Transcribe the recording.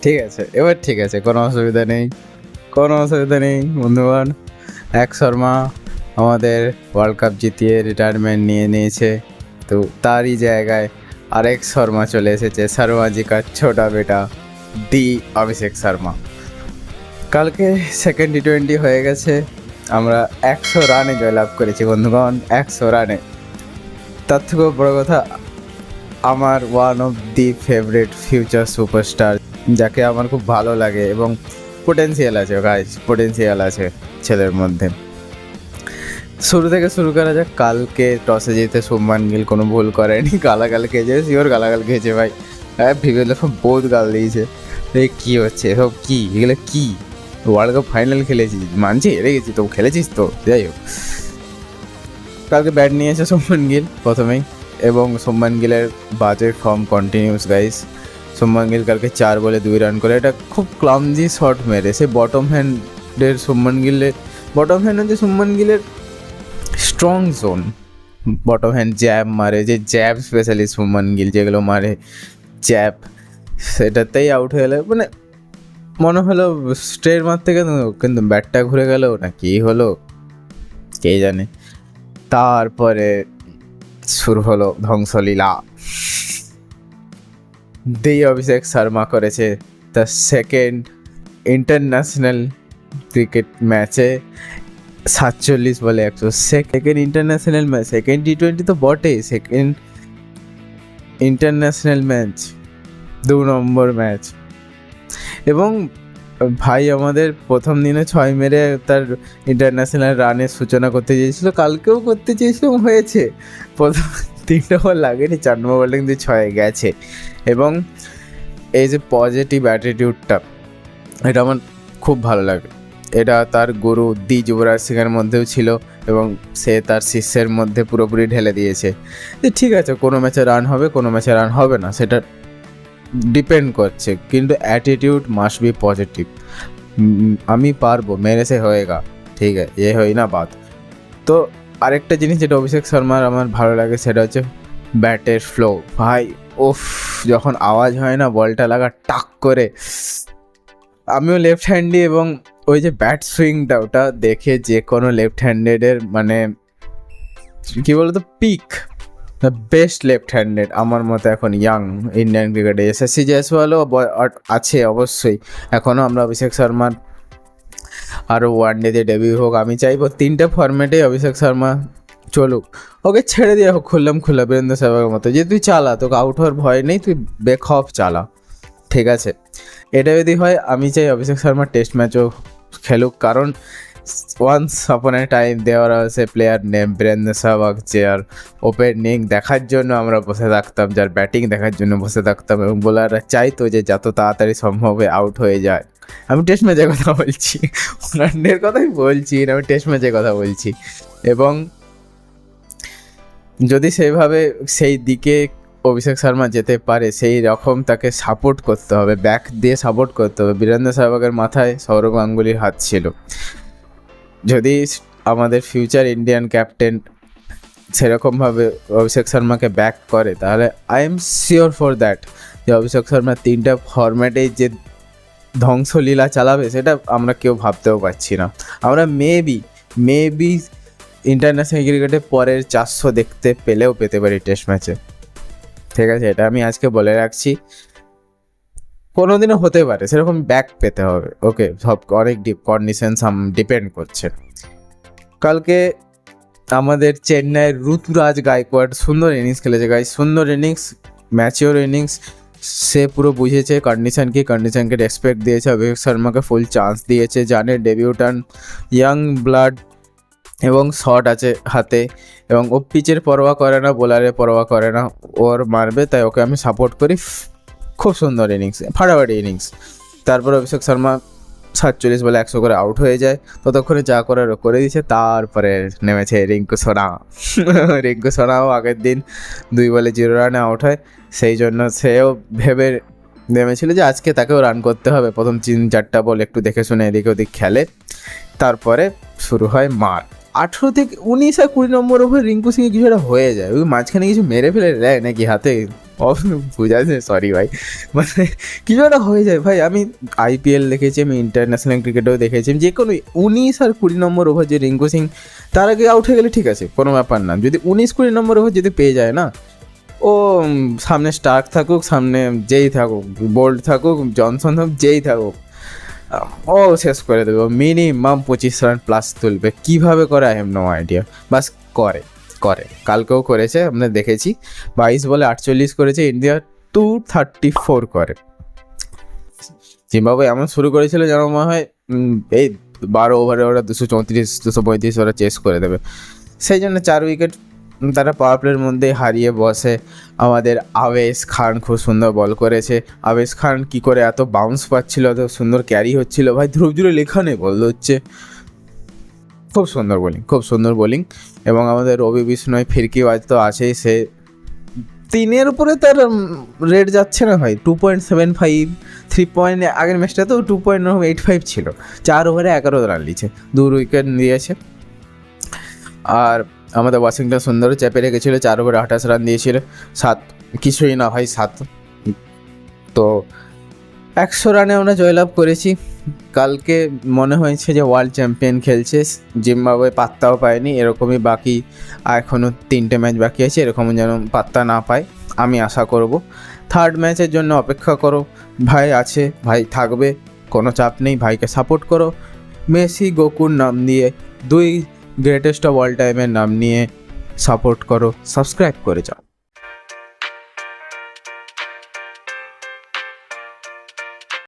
ঠিক আছে, এবার ঠিক আছে, কোনো অসুবিধা নেই, কোনো অসুবিধা নেই বন্ধুগণ। এক শর্মা আমাদের ওয়ার্ল্ড কাপ জিতিয়ে রিটায়ারমেন্ট নিয়ে নিয়েছে, তো তারই জায়গায় আরেক শর্মা চলে এসেছে, শর্মা জি কা ছোটা বেটা দি অভিষেক শর্মা। কালকে সেকেন্ড টি20 হয়ে গেছে, আমরা 100 রানে জয়লাভ করেছি বন্ধুগণ, 100 রানে। তার থেকেও বড় কথা, আমার one of the favourite future superstar, যাকে আমার খুব ভালো লাগে এবং পোটেন্সিয়াল আছে গাইজ, পোটেন্সিয়াল আছে ছেলের মধ্যে। শুরু থেকে শুরু করা যাক। কালকে টসে জিতে শুভমান গিল কোনো ভুল করেনি, গালাগাল খেয়েছে, শিওর গালাগাল খেয়েছে ভাই। হ্যাঁ, ভিভেল বহুত গাল দিয়েছে। এই কী হচ্ছে এসব, কী এগুলো কী? ওয়ার্ল্ড কাপ ফাইনাল খেলেছিস, মানছি হেরে গেছি, তো খেলেছিস তো, যাই হোক। কালকে ব্যাট নিয়েছে শুভমান গিল প্রথমেই, এবং শুভমান গিলের বাজে form continuous guys. Shubman Gill কালকে 4 বলে 2 রান করে, এটা খুব ক্লামজি শট মেরে, সে বটম হ্যান্ডের শুভমান গিলের, বটম হ্যান্ড হচ্ছে শুভমান গিলের strong zone. Bottom hand jab মারে, যে জ্যাব স্পেশালিস্ট শুভমান গিল যেগুলো মারে জ্যাব, সেটাতেই আউট হয়ে গেলে মানে মনে হলো স্ট্রেট মারতে গেল, কিন্তু ব্যাটটা ঘুরে গেল না কি হলো কে জানে। তারপরে শুরু হলো ধ্বংসলীলা। দি অভিষেক শর্মা করেছে তার সেকেন্ড ইন্টারন্যাশনাল ক্রিকেট ম্যাচে 47 বলে 100, second international match, second T20 তো বটেই, সেকেন্ড ইন্টারন্যাশনাল ম্যাচ, 2 নম্বর ম্যাচ। এবং ভাই আমাদের প্রথম দিনে 6 মেরে তার ইন্টারন্যাশনাল রানের সূচনা করতে চেয়েছিল, কালকেও করতে চেয়েছিল, হয়েছে। প্রথম 3টা বল লাগেনি, 4 নম্বর বলে কিন্তু 6 গেছে। এবং এই যে পজিটিভ অ্যাটিটিউডটা, এটা আমার খুব ভালো লাগে। এটা তার গুরু দি যুবরাজ সিংয়ের মধ্যেও ছিল, এবং সে তার শিষ্যের মধ্যে পুরোপুরি ঢেলে দিয়েছে যে ঠিক আছে, কোনো ম্যাচে রান হবে, কোনো ম্যাচে রান হবে না, সেটা ডিপেন্ড করছে, কিন্তু অ্যাটিটিউড মাস্ট বি পজিটিভ। আমি পারবো, মেরে সে হয়েগা, ঠিক আছে, এ হই না বাদ। তো আরেকটা জিনিস যেটা অভিষেক শর্মার আমার ভালো লাগে, সেটা হচ্ছে ব্যাটের ফ্লো। ভাই ওফ, যখন আওয়াজ হয় না বলটা লাগা টাক করে, আমিও লেফট হ্যান্ডি, এবং ওই যে ব্যাট সুইংটা, ওটা দেখে যে কোনো লেফট হ্যান্ডেডের মানে কী বলতো পিক, বেস্ট লেফট হ্যান্ডেড আমার মতে এখন ইয়াং ইন্ডিয়ান ক্রিকেটে। এসএসসি জয়সওয়ালও আছে অবশ্যই এখনও। আমরা অভিষেক শর্মার আরও ওয়ানডেতে ডেবিউ হোক, আমি চাইবো 3টে ফরম্যাটেই অভিষেক শর্মা চলুক, ওকে ছেড়ে দিয়ে হোক খোলা বীরেন্দ্র সেহবাগের মতো, যে তুই চালা, তোকে আউট হওয়ার ভয় নেই, তুই বেখফ চালা, ঠিক আছে। এটা যদি হয়, আমি চাই অভিষেক শর্মা টেস্ট ম্যাচও খেলুক, কারণ ওয়ান্স আপন এ টাইম দেওয়ার আছে প্লেয়ার নেম বীরেন্দ্র সেহবাগ, যার ওপেনিং দেখার জন্য আমরা বসে থাকতাম, যার ব্যাটিং দেখার জন্য বসে থাকতাম, এবং বোলাররা চাইতো যে যত তাড়াতাড়ি সম্ভব আউট হয়ে যায়। আমি টেস্ট ম্যাচের কথা বলছি, ওয়ানডের কথাই বলছি না, আমি টেস্ট ম্যাচের কথা বলছি। এবং যদি সেইভাবে সেই দিকে অভিষেক শর্মা যেতে পারে, সেই রকম তাকে সাপোর্ট করতে হবে, ব্যাক দিয়ে সাপোর্ট করতে হবে। বীরেন্দ্র সেহবাগের মাথায় সৌরভ গাঙ্গুলির হাত ছিল। যদি আমাদের ফিউচার ইন্ডিয়ান ক্যাপ্টেন সেরকমভাবে অভিষেক শর্মাকে ব্যাক করে, তাহলে I am sure for that যে অভিষেক শর্মা 3টা ফরম্যাটেই যে ধ্বংসলীলা চালাবে, সেটা আমরা কেউ ভাবতেও পারছি না। আমরা মেবি ইন্টারন্যাশনাল ক্রিকেটে পরের 400 দেখতে পেতে পারি টেস্ট ম্যাচে, ঠিক আছে, এটা আমি আজকে বলে রাখছি। কোনোদিনও হতে পারে, সেরকম ব্যাক পেতে হবে, ওকে, সব অনেক কন্ডিশনস ডিপেন্ড করছে। কালকে আমাদের চেন্নাইয়ের ঋতুরাজ গায়কোয়াড় সুন্দর ইনিংস খেলেছে গাইস, সুন্দর ইনিংস, ম্যাচিওর ইনিংস। সে পুরো বুঝেছে কন্ডিশনকে রেসপেক্ট দিয়েছে, অভিষেক শর্মাকে ফুল চান্স দিয়েছে, জানে ডেবিউটান, ইয়াং ব্লাড, এবং শট আছে হাতে, এবং ও পিচের পরোয়া করে না, বোলারের পরোয়া করে না, ওর মারবে, তাই ওকে আমি সাপোর্ট করি। খুব সুন্দর ইনিংস, ফাটাফাটি ইনিংস। তারপর অভিষেক শর্মা 47 বলে 100 করে আউট হয়ে যায়, ততক্ষণে যা করার করে দিয়েছে। তারপরে নেমেছে রিঙ্কু সোনাও আগের দিন 2 বলে 0 রানে আউট হয়, সেই জন্য সেও ভেবে নেমেছিল যে আজকে তাকেও রান করতে হবে। প্রথম 3-4টা বল একটু দেখে শুনে এদিকে ওদিক খেলে, তারপরে শুরু হয় মার। 18 থেকে 19 আর 20 নম্বর ওভার রিঙ্কু সিংয়ে কিছু একটা হয়ে যায়, ওই মাঝখানে কিছু মেরে ফেলে দেয় নাকি হাতে, বুঝাচ্ছে, সরি ভাই, মানে কিছু একটা হয়ে যায় ভাই। আমি আইপিএল দেখেছি, আমি ইন্টারন্যাশনাল ক্রিকেটেও দেখেছি, যে কোনো 19 আর 20 নম্বর ওভার যে রিঙ্কু সিং তার আগে আউট হয়ে গেলে ঠিক আছে, কোনো ব্যাপার না। যদি 19-20 নম্বর ওভার যদি পেয়ে যায় না, ও সামনে স্টার্ক থাকুক, সামনে যেই থাকুক, বোল্ট থাকুক, জনসন হোক, যেই থাকুক, ও শেষ করে দেবে। মিনিমাম 25 রান প্লাস তুলবে। কীভাবে করে আই হ্যাভ নো আইডিয়া, বাস করে করে কালকেও করেছে, আমরা দেখেছি। 22 বলে 48 করেছে, ইন্ডিয়া 234 করে। জিম্বাবুয়ে এমন শুরু করেছিল যেন মনে হয় এই 12 ওভারে ওরা 234-235 ওরা চেস করে দেবে। সেই জন্য 4 উইকেট তারা পাওয়ার প্লের মধ্যে হারিয়ে বসে। আমাদের আবেশ খান খুব সুন্দর বল করেছে। আবেশ খান কি করে এত বাউন্স পাচ্ছিল, এত সুন্দর ক্যারি হচ্ছিল ভাই, ধ্রুব জুড়ে লেখা নেই বল হচ্ছে। খুব সুন্দর বোলিং, খুব সুন্দর বোলিং। এবং আমাদের রবি বিষ্ণয় ফিরকিবাজ তো আছেই, সে 3-এর উপরে তার রেট যাচ্ছে না ভাই। 2.75, 3 পয়েন্ট, আগের ম্যাচটা তো 2.85 ছিল। 4 ওভারে 11 রান নিয়েছে, 2 উইকেট নিয়েছে। আর আমাদের ওয়াশিংটন সুন্দর চেপে রেখেছিল, 4 ওভারে 28 রান দিয়েছিল। 7 কিছুই না ভাই, 7 তো 100 রানে আমরা জয়লাভ করেছি। কালকে মনে হয়েছে যে ওয়ার্ল্ড চ্যাম্পিয়ন খেলছে। জিম্বাবুয়ে পাত্তাও পায়নি, এরকমই বাকি এখনও 3টে ম্যাচ বাকি আছে, এরকম যেন পাত্তা না পায় আমি আশা করব। থার্ড ম্যাচের জন্য অপেক্ষা করো, ভাই আছে, ভাই থাকবে, কোনো চাপ নেই, ভাইকে সাপোর্ট করো। মেসি গোকুর নাম দিয়ে 2 গ্রেটেস্ট অফ অল টাইমের নাম নিয়ে সাপোর্ট করো, সাবস্ক্রাইব করে যাও।